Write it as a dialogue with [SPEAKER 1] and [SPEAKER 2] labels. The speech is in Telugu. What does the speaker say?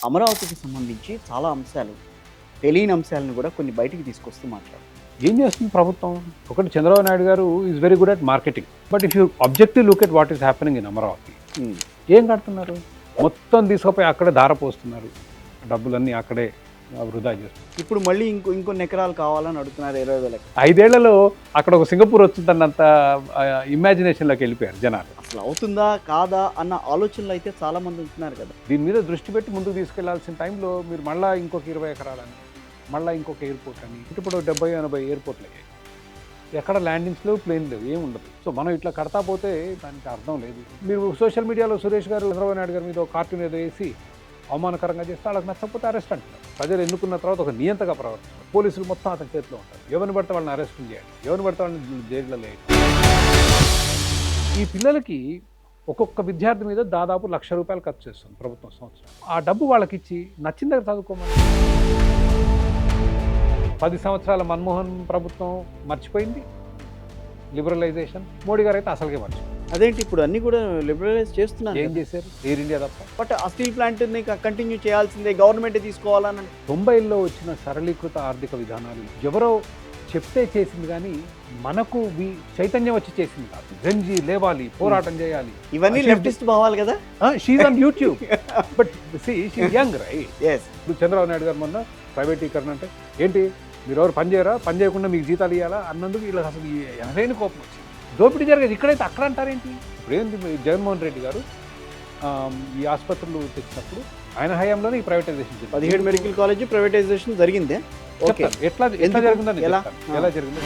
[SPEAKER 1] అమరావతికి సంబంధించి చాలా అంశాలు, తెలియని అంశాలను కూడా కొన్ని బయటికి తీసుకొస్తూ మాట్లాడారు.
[SPEAKER 2] ఏం చేస్తుంది ప్రభుత్వం? ఒకటి చంద్రబాబు నాయుడు గారు is very good at marketing. But if you objective look at what is happening in Amaravati, ఏం కడుతున్నారు? మొత్తం తీసుకుపోయి అక్కడే ధార పోస్తున్నారు, డబ్బులన్నీ అక్కడే వృధా చేస్తున్నారు.
[SPEAKER 1] ఇప్పుడు మళ్ళీ ఇంకొన్ని ఎకరాలు కావాలని అడుగుతున్నారు 20,000 ఎకరాలు.
[SPEAKER 2] 5 ఏళ్లలో అక్కడ ఒక సింగపూర్ వచ్చిందన్నంత ఇమాజినేషన్లోకి వెళ్ళిపోయారు జనాలు.
[SPEAKER 1] అసలు అవుతుందా కాదా అన్న ఆలోచనలు అయితే చాలా మంది ఉంటున్నారు కదా.
[SPEAKER 2] దీని మీద దృష్టి పెట్టి ముందుకు తీసుకెళ్లాల్సిన టైంలో మీరు మళ్ళీ ఇంకొక 20 ఎకరాలని, మళ్ళీ ఇంకొక ఎయిర్పోర్ట్ అని, ఇప్పుడు 70-80 ఎయిర్పోర్ట్లు అయ్యాయి. ఎక్కడ ల్యాండింగ్స్ లేవు, ప్లేన్ లేవు, ఏం ఉండదు. సో మనం ఇట్లా కడతా పోతే దానికి అర్థం లేదు. మీరు సోషల్ మీడియాలో సురేష్ గారు చంద్రబాబు నాయుడు గారి మీద ఒక కార్టూన్ ఏదో వేసి అవమానకరంగా చేస్తే వాళ్ళకి నచ్చకపోతే అరెస్ట్ అంటున్నారు. ప్రజలు ఎన్నుకున్న తర్వాత ఒక నియంతగా ప్రవర్తిస్తారు. పోలీసులు మొత్తం అతని చేతిలో ఉంటారు. ఎవరిని పడితే వాళ్ళని అరెస్ట్ చేయండి, ఎవరిని పడితే వాళ్ళని జైల్లో లేదు. ఈ పిల్లలకి ఒక్కొక్క విద్యార్థి మీద దాదాపు ₹1,00,000 ఖర్చు చేస్తుంది ప్రభుత్వం సంవత్సరం. ఆ డబ్బు వాళ్ళకి ఇచ్చి నచ్చిన దగ్గర చదువుకోమని. 10 సంవత్సరాల మన్మోహన్ ప్రభుత్వం మర్చిపోయింది లిబరలైజేషన్. మోడీ గారు అయితే అసలుగే మర్చిపోయింది.
[SPEAKER 1] అదేంటి ఇప్పుడు అన్ని కూడా లిబరలైజ్ చేస్తున్నారు.
[SPEAKER 2] ఏం చేశారు? ఎయిర్ ఇండియా తప్ప.
[SPEAKER 1] బట్ ఆ స్టీల్ ప్లాంట్ని కంటిన్యూ చేయాల్సిందే, గవర్నమెంటే తీసుకోవాలని.
[SPEAKER 2] 90లో వచ్చిన సరళీకృత ఆర్థిక విధానాలు ఎవరో చెప్తే చేసింది, కానీ మనకు చైతన్యం వచ్చి చేసింది కాదు. జంజీ లేవాలి, పోరాటం చేయాలి,
[SPEAKER 1] ఇవన్నీ లెఫ్టిస్ట్ భావాలు కదా.
[SPEAKER 2] She's on YouTube but see she young right.
[SPEAKER 1] Yes.
[SPEAKER 2] ఇప్పుడు చంద్రబాబు నాయుడు గారు మొన్న ప్రైవేటీకరణ అంటే ఏంటి, మీరు ఎవరు పని చేయరా, పని చేయకుండా మీకు జీతాలు ఇవ్వాలా అన్నందుకు వీళ్ళకి అసలు ఎనలేని కోపం వచ్చింది. దోపిడీ జరిగేది ఇక్కడైతే అక్కడ అంటారేంటి? ఇప్పుడు ఏంది, జగన్మోహన్ రెడ్డి గారు ఈ ఆసుపత్రులు తెచ్చినప్పుడు ఆయన హయాంలోనే ఈ ప్రైవేటైజేషన్
[SPEAKER 1] 17 మెడికల్ కాలేజ్ ప్రైవేటైజేషన్ జరిగిందే. ఓకే,
[SPEAKER 2] ఎట్లా జరిగిందని ఎలా జరిగింది?